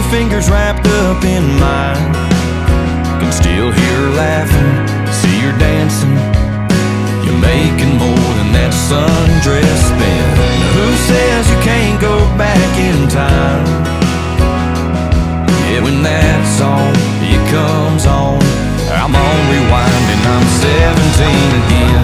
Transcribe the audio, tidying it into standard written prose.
her fingers wrapped up in mine. Can still hear her laughing, see her dancing. You're making more than that sundress spent. Now who says you can't go back in time? Yeah, when that song, it comes on, I'm on rewind and I'm 17 again.